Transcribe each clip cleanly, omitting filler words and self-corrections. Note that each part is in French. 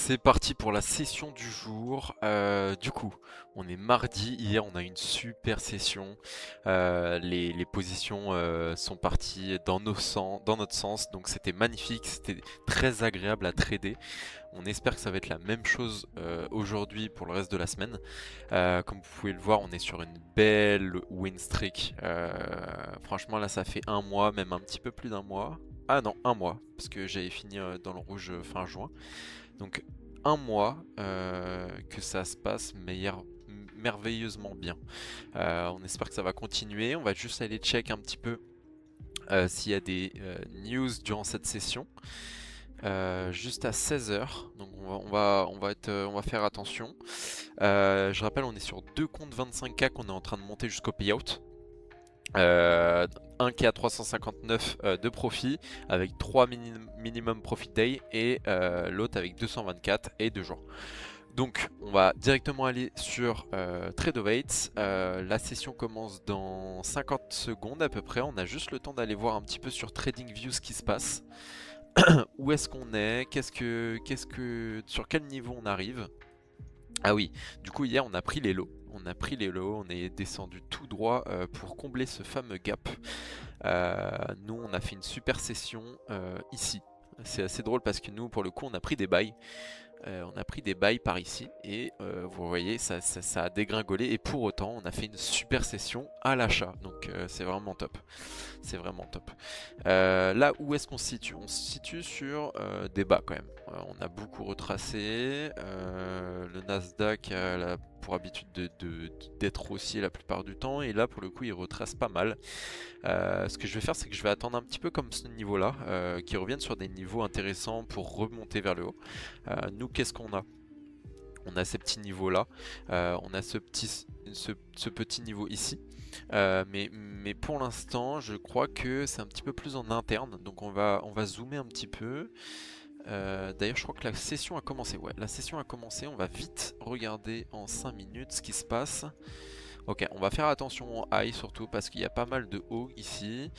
C'est parti pour la session du jour. Du coup, on est mardi. Hier, on a eu une super session. Les positions sont parties dans notre sens, donc c'était magnifique. C'était très agréable à trader. On espère que ça va être la même chose aujourd'hui pour le reste de la semaine. Comme vous pouvez le voir, on est sur une belle win streak. Franchement, là, ça fait un mois, même un petit peu plus d'un mois. Ah non, un mois, parce que j'avais fini dans le rouge fin juin. Donc un mois que ça se passe merveilleusement bien. On espère que ça va continuer. On va juste aller check un petit peu s'il y a des news durant cette session. Juste à 16h, donc on va faire attention. Je rappelle, on est sur deux comptes 25K qu'on est en train de monter jusqu'au payout. Un qui est à 359 de profit avec 3 minimum profit day et l'autre avec 224 et 2 jours. Donc on va directement aller sur Trade of Eights. La session commence dans 50 secondes à peu près. On a juste le temps d'aller voir un petit peu sur TradingView ce qui se passe. Où est-ce qu'on est, sur quel niveau on arrive. Ah oui, du coup hier on a pris les lots. On est descendu tout droit pour combler ce fameux gap. Nous on a fait une super session ici. C'est assez drôle parce que nous pour le coup on a pris des buys. On a pris des bails par ici et vous voyez ça a dégringolé et pour autant on a fait une super session à l'achat, donc c'est vraiment top, c'est vraiment top. Là où est-ce qu'on se situe? On se situe sur des bas quand même. On a beaucoup retracé, le Nasdaq a pour habitude d'être haussier la plupart du temps et là pour le coup il retrace pas mal. Ce que je vais faire, c'est que je vais attendre un petit peu comme ce niveau-là, qui reviennent sur des niveaux intéressants pour remonter vers le haut. Nous, qu'est-ce qu'on a? On a ces petits niveaux-là, on a ce petit niveau ici. Mais pour l'instant, je crois que c'est un petit peu plus en interne, donc on va zoomer un petit peu. D'ailleurs, je crois que la session a commencé. Ouais, la session a commencé. On va vite regarder en 5 minutes ce qui se passe. Ok, on va faire attention au high surtout parce qu'il y a pas mal de hauts ici.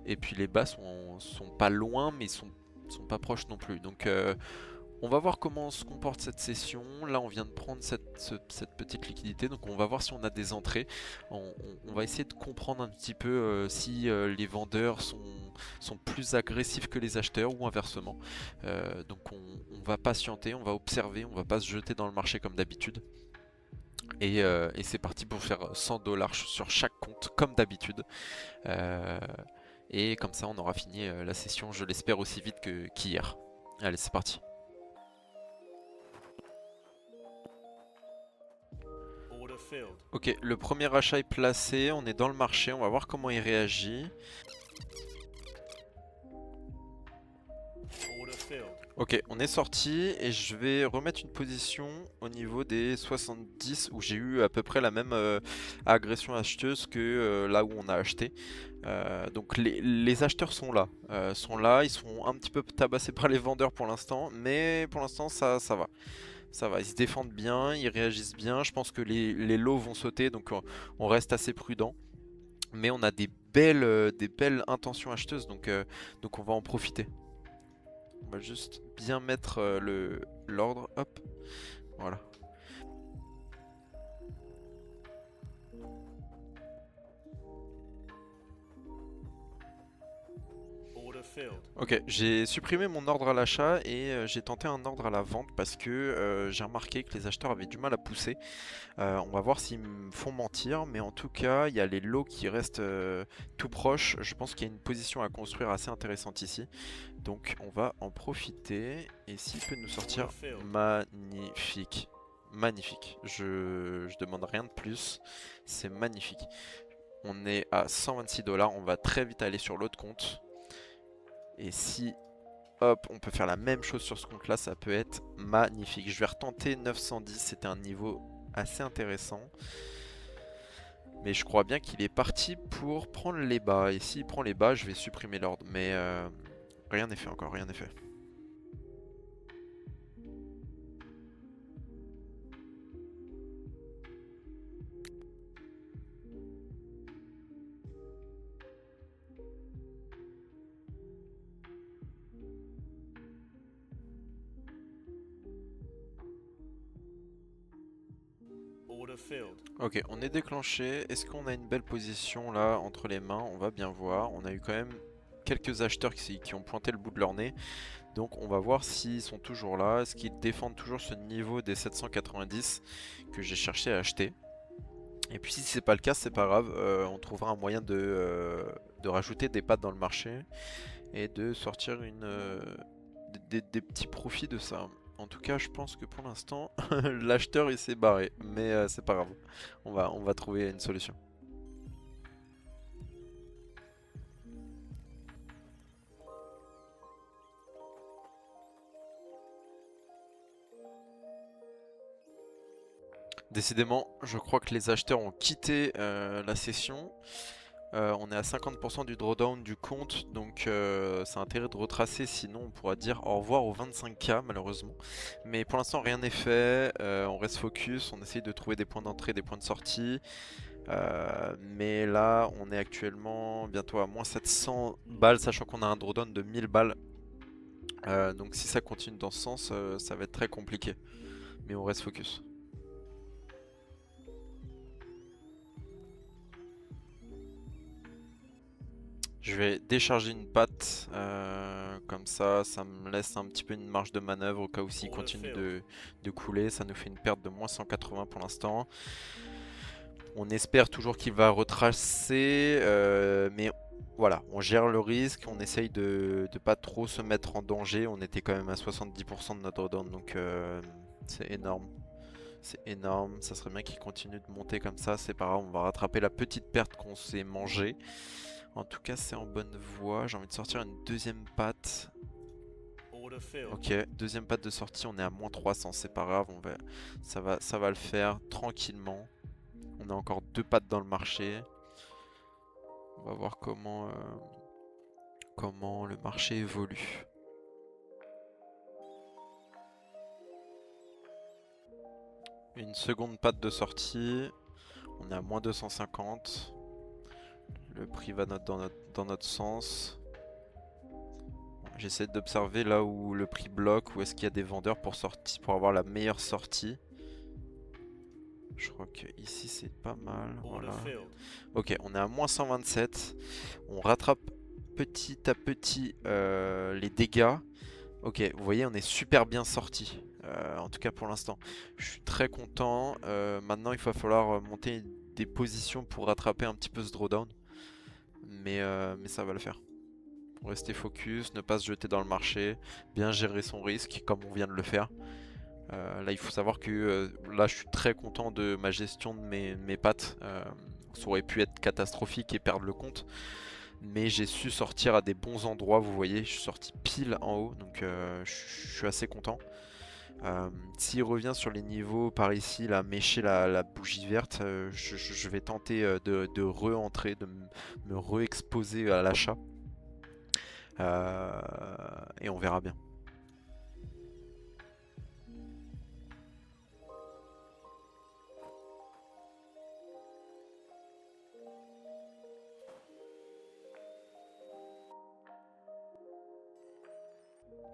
Et puis les bas sont pas loin mais sont pas proches non plus. Donc on va voir comment se comporte cette session. Là on vient de prendre cette petite liquidité. Donc on va voir si on a des entrées. On va essayer de comprendre un petit peu si les vendeurs sont plus agressifs que les acheteurs ou inversement. Donc on va patienter, on va observer, on va pas se jeter dans le marché comme d'habitude. Et c'est parti pour faire 100 dollars sur chaque compte comme d'habitude. Euh, et comme ça on aura fini la session, je l'espère aussi vite qu'hier. Allez, c'est parti. Ok, le premier achat est placé, on est dans le marché, on va voir comment il réagit. Ok, on est sorti et je vais remettre une position au niveau des 70 où j'ai eu à peu près la même agression acheteuse que là où on a acheté. Donc les acheteurs sont là, ils sont un petit peu tabassés par les vendeurs pour l'instant, mais pour l'instant ça va. Ça va, ils se défendent bien, ils réagissent bien. Je pense que les lots vont sauter, donc on reste assez prudent. Mais on a des belles intentions acheteuses, donc on va en profiter. On va juste bien mettre l'ordre, hop, voilà. Ok, j'ai supprimé mon ordre à l'achat et j'ai tenté un ordre à la vente parce que j'ai remarqué que les acheteurs avaient du mal à pousser. On va voir s'ils me font mentir, mais en tout cas, il y a les lots qui restent tout proches. Je pense qu'il y a une position à construire assez intéressante ici. Donc on va en profiter. Et s'il peut nous sortir, magnifique. Magnifique. Je demande rien de plus. C'est magnifique. On est à 126 dollars. On va très vite aller sur l'autre compte. Et si, hop, on peut faire la même chose sur ce compte-là, ça peut être magnifique. Je vais retenter 910. C'était un niveau assez intéressant. Mais je crois bien qu'il est parti pour prendre les bas. Et s'il prend les bas, je vais supprimer l'ordre. Mais rien n'est fait encore, rien n'est fait. Ok, on est déclenché. Est-ce qu'on a une belle position là entre les mains? On va bien voir. On a eu quand même quelques acheteurs qui ont pointé le bout de leur nez. Donc on va voir s'ils sont toujours là. Est-ce qu'ils défendent toujours ce niveau des 790 que j'ai cherché à acheter? Et puis si c'est pas le cas, c'est pas grave. On trouvera un moyen de rajouter des pattes dans le marché et de sortir des petits profits de ça. En tout cas, je pense que pour l'instant, l'acheteur il s'est barré, mais c'est pas grave. On va trouver une solution. Décidément, je crois que les acheteurs ont quitté la session. On est à 50% du drawdown du compte, donc c'est intérêt de retracer, sinon on pourra dire au revoir aux 25K malheureusement. Mais pour l'instant rien n'est fait, on reste focus, on essaye de trouver des points d'entrée, des points de sortie. Mais là on est actuellement bientôt à moins 700 balles, sachant qu'on a un drawdown de 1000 balles. Donc si ça continue dans ce sens, ça va être très compliqué. Mais on reste focus. Je vais décharger une patte, comme ça me laisse un petit peu une marge de manœuvre au cas où s'il continue de couler. Ça nous fait une perte de moins 180 pour l'instant. On espère toujours qu'il va retracer, mais voilà, on gère le risque, on essaye de pas trop se mettre en danger. On était quand même à 70% de notre down, donc c'est énorme. C'est énorme, ça serait bien qu'il continue de monter comme ça, c'est pas grave, on va rattraper la petite perte qu'on s'est mangée. En tout cas, c'est en bonne voie. J'ai envie de sortir une deuxième patte. Ok, deuxième patte de sortie, on est à moins 300, c'est pas grave, ça va le faire tranquillement. On a encore deux pattes dans le marché. On va voir comment le marché évolue. Une seconde patte de sortie. On est à moins 250. Le prix va dans notre sens. J'essaie d'observer là où le prix bloque, où est-ce qu'il y a des vendeurs pour avoir la meilleure sortie. Je crois que ici c'est pas mal. Voilà. Ok, on est à moins 127. On rattrape petit à petit les dégâts. Ok, vous voyez, on est super bien sorti. En tout cas pour l'instant. Je suis très content. Maintenant, il va falloir monter des positions pour rattraper un petit peu ce drawdown. Mais ça va le faire. Rester focus, ne pas se jeter dans le marché, bien gérer son risque comme on vient de le faire. Là, il faut savoir que là, je suis très content de ma gestion de mes pattes. Ça aurait pu être catastrophique et perdre le compte. Mais j'ai su sortir à des bons endroits, vous voyez. Je suis sorti pile en haut, donc je suis assez content. S'il revient sur les niveaux par ici, là, mécher la bougie verte, je vais tenter de re-entrer, de me re-exposer à l'achat. Et on verra bien.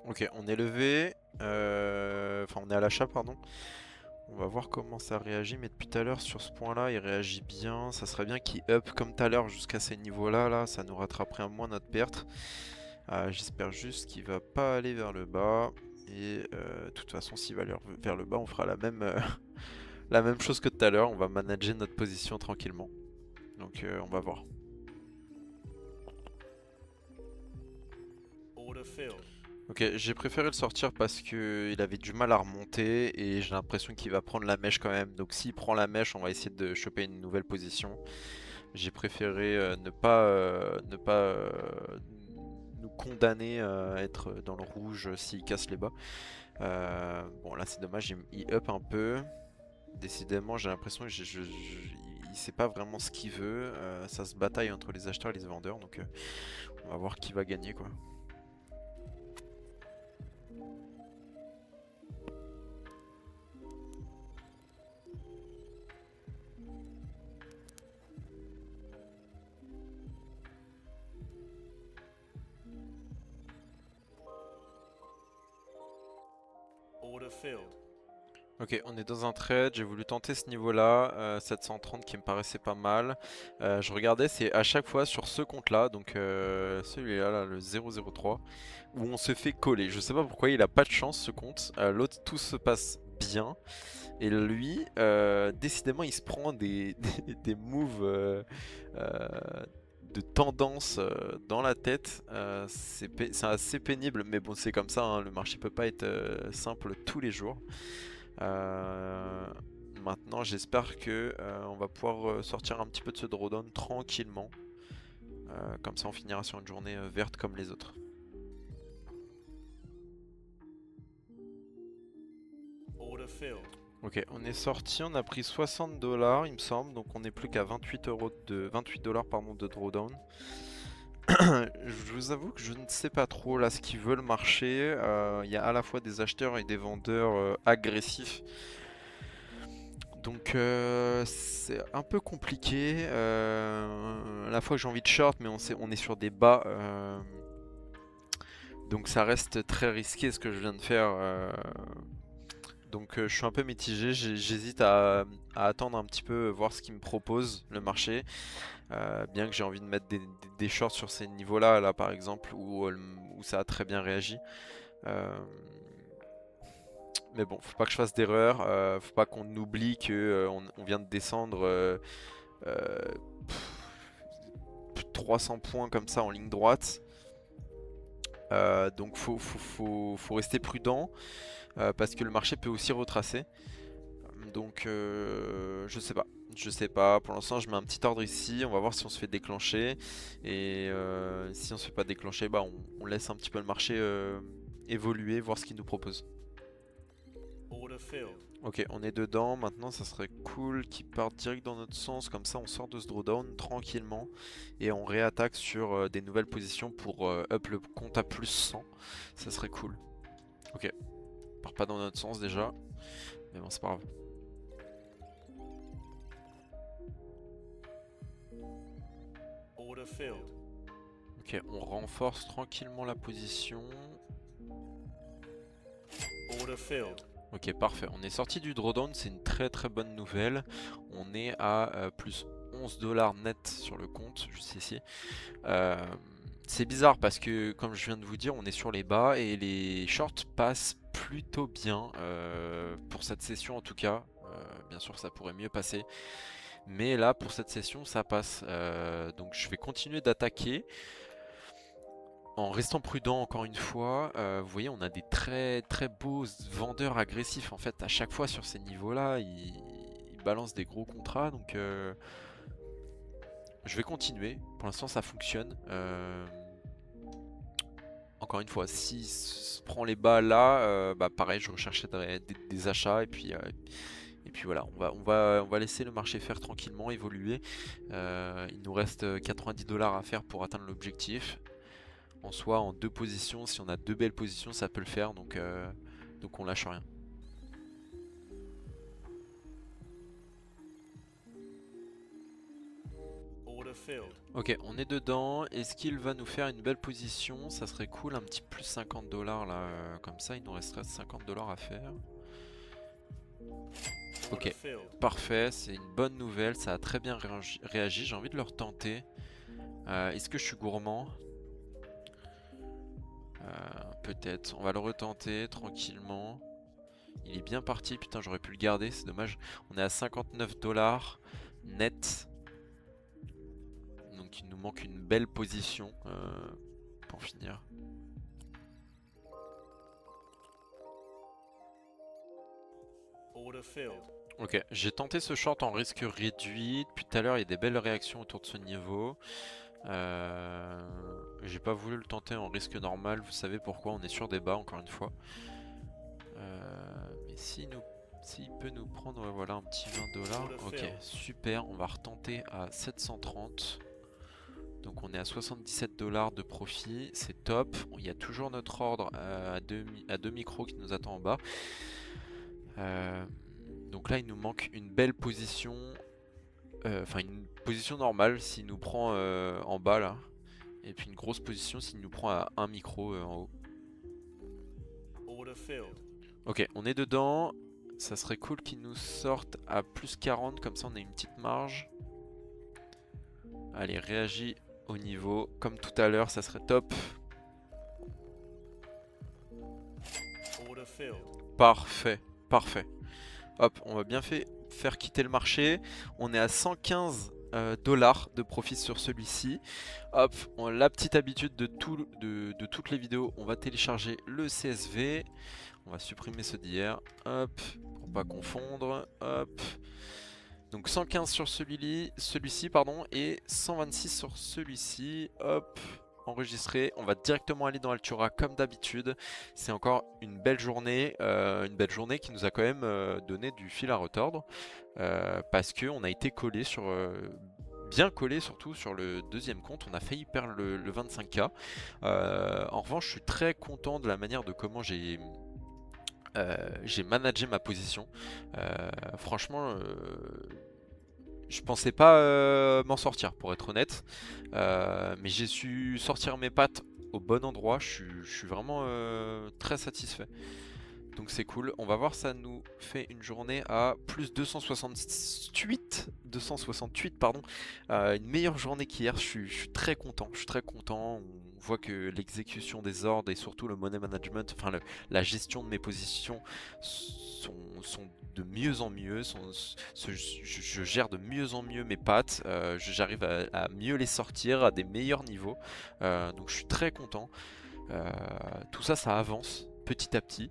Ok, on est levé. Enfin, on est à l'achat, pardon. On va voir comment ça réagit. Mais depuis tout à l'heure, sur ce point-là, il réagit bien. Ça serait bien qu'il up comme tout à l'heure jusqu'à ces niveaux-là. Là, ça nous rattraperait un moins notre perte. J'espère juste qu'il va pas aller vers le bas. Et de toute façon, s'il va aller vers le bas, on fera la même, la même chose que tout à l'heure. On va manager notre position tranquillement. Donc, on va voir. Ok, j'ai préféré le sortir parce qu'il avait du mal à remonter et j'ai l'impression qu'il va prendre la mèche quand même. Donc s'il prend la mèche, on va essayer de choper une nouvelle position. J'ai préféré ne pas nous condamner à être dans le rouge s'il casse les bas. Bon là c'est dommage, il up un peu. Décidément j'ai l'impression il sait pas vraiment ce qu'il veut. Ça se bataille entre les acheteurs et les vendeurs, donc on va voir qui va gagner quoi. Ok, on est dans un trade, j'ai voulu tenter ce niveau-là, 730 qui me paraissait pas mal. Je regardais, c'est à chaque fois sur ce compte-là, donc celui-là, là, le 003, où on se fait coller. Je sais pas pourquoi il a pas de chance ce compte, l'autre tout se passe bien, et lui, décidément il se prend des moves euh, de tendance dans la tête. C'est assez pénible, mais bon c'est comme ça, hein, le marché peut pas être simple tous les jours. Euh, Maintenant, j'espère que on va pouvoir sortir un petit peu de ce drawdown tranquillement. Comme ça, on finira sur une journée verte comme les autres. Ok, on est sorti, on a pris 60 $, il me semble, donc on n'est plus qu'à 28 dollars pardon, de drawdown. Je vous avoue que je ne sais pas trop là ce qui veut le marché. Il y a à la fois des acheteurs et des vendeurs agressifs. Donc c'est un peu compliqué. À la fois j'ai envie de short, mais on est sur des bas. Donc ça reste très risqué ce que je viens de faire. Donc je suis un peu mitigé. J'hésite à attendre un petit peu, voir ce qu'il me propose le marché. Bien que j'ai envie de mettre des shorts sur ces niveaux-là, là par exemple, où ça a très bien réagi. Euh, mais bon, faut pas que je fasse d'erreur. Faut pas qu'on oublie que on vient de descendre. Euh, Plus de 300 points comme ça en ligne droite. Donc faut rester prudent parce que le marché peut aussi retracer. Donc je sais pas. Je sais pas, pour l'instant je mets un petit ordre ici, on va voir si on se fait déclencher. Et si on se fait pas déclencher, bah on laisse un petit peu le marché évoluer, voir ce qu'il nous propose. Ok, on est dedans. Maintenant, ça serait cool qu'il parte direct dans notre sens. Comme ça, on sort de ce drawdown tranquillement. Et on réattaque sur des nouvelles positions pour up le compte à plus 100. Ça serait cool. Ok, on part pas dans notre sens déjà. Mais bon, c'est pas grave. Ok, on renforce tranquillement la position. Ok, parfait. On est sorti du drawdown, c'est une très très bonne nouvelle. On est à plus 11 $ net sur le compte, juste ici. Euh, c'est bizarre parce que, comme je viens de vous dire, on est sur les bas et les shorts passent plutôt bien pour cette session en tout cas. Bien sûr, ça pourrait mieux passer. Mais là, pour cette session, ça passe. Donc je vais continuer d'attaquer. En restant prudent encore une fois, vous voyez on a des très très beaux vendeurs agressifs en fait à chaque fois sur ces niveaux là, ils balancent des gros contrats donc je vais continuer, pour l'instant ça fonctionne. Encore une fois, si se prend les bas là, bah pareil je rechercherai des achats et puis voilà, on va laisser le marché faire tranquillement, évoluer. Il nous reste 90 $ à faire pour atteindre l'objectif. En soi, en deux positions, si on a deux belles positions, ça peut le faire, donc on lâche rien. Ok, on est dedans. Est-ce qu'il va nous faire une belle position? Ça serait cool, un petit plus 50 $ là, comme ça, il nous resterait 50 $ à faire. Ok, parfait, c'est une bonne nouvelle, ça a très bien réagi, j'ai envie de le retenter. Est-ce que je suis gourmand? Peut-être, on va le retenter tranquillement. Il est bien parti, putain j'aurais pu le garder, c'est dommage. On est à 59 $ net. Donc il nous manque une belle position pour finir. Ok, j'ai tenté ce short en risque réduit. Depuis tout à l'heure, il y a des belles réactions autour de ce niveau. J'ai pas voulu le tenter en risque normal. Vous savez pourquoi, on est sur des bas encore une fois. Mais s'il peut nous prendre, ouais, voilà, un petit 20 $. Ok, super, on va retenter à 730. Donc on est à 77 $ de profit, c'est top. Il y a toujours notre ordre à deux micros qui nous attend en bas. Donc là il nous manque une belle position, enfin une position normale s'il nous prend en bas là. Et puis une grosse position s'il nous prend à un micro en haut. Ok, on est dedans. ça serait cool qu'ils nous sortent à plus 40, comme ça on a une petite marge. Allez, réagis au niveau, comme tout à l'heure, ça serait top. Parfait, parfait. Hop, on va bien faire quitter le marché. On est à 115 dollars de profit sur celui-ci. Hop, la petite habitude de toutes les vidéos, on va télécharger le CSV. On va supprimer ceux d'hier. Hop, pour pas confondre. Hop. Donc 115 sur celui-ci, pardon, et 126 sur celui-ci. Hop, enregistré. On va directement aller dans Altura comme d'habitude. C'est encore une belle journée qui nous a quand même donné du fil à retordre, parce qu'on a été collé sur... bien collé surtout sur le deuxième compte, on a failli perdre le 25K. En revanche, je suis très content de la manière de comment j'ai managé ma position. Franchement, je pensais pas m'en sortir, pour être honnête, mais j'ai su sortir mes pattes au bon endroit. Je suis vraiment très satisfait. Donc c'est cool. On va voir, ça nous fait une journée à plus 268 pardon. Une meilleure journée qu'hier. Je suis très content. Je suis très content. On voit que l'exécution des ordres et surtout le money management, enfin la gestion de mes positions sont de mieux en mieux. Je gère de mieux en mieux mes pattes. J'arrive à mieux les sortir à des meilleurs niveaux. Donc je suis très content. Tout ça, ça avance petit à petit.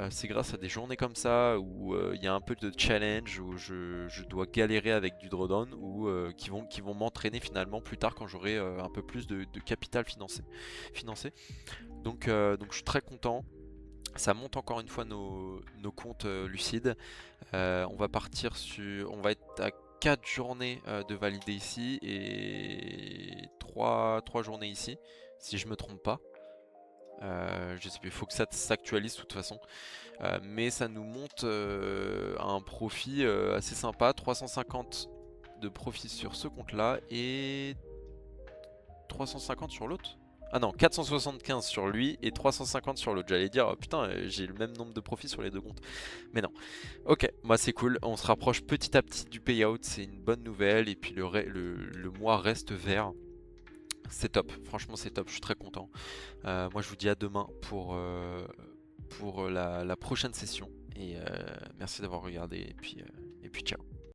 C'est grâce à des journées comme ça où il y a un peu de challenge, où je dois galérer avec du drawdown, ou qui vont m'entraîner finalement plus tard quand j'aurai un peu plus de capital financé. Donc je suis très content. Ça monte encore une fois nos comptes lucides. On va partir on va être à 4 journées de valider ici et 3 journées ici, si je me trompe pas. Je sais plus, il faut que ça s'actualise de toute façon. Mais ça nous monte à un profit assez sympa. 350 de profit sur ce compte là et 350 sur l'autre. Ah non, 475 sur lui et 350 sur l'autre. J'allais dire, oh putain, j'ai le même nombre de profits sur les deux comptes. Mais non. Ok, moi c'est cool. On se rapproche petit à petit du payout. C'est une bonne nouvelle. Et puis le mois reste vert. C'est top, franchement c'est top, je suis très content. Moi je vous dis à demain pour la prochaine session. Et merci d'avoir regardé et puis ciao.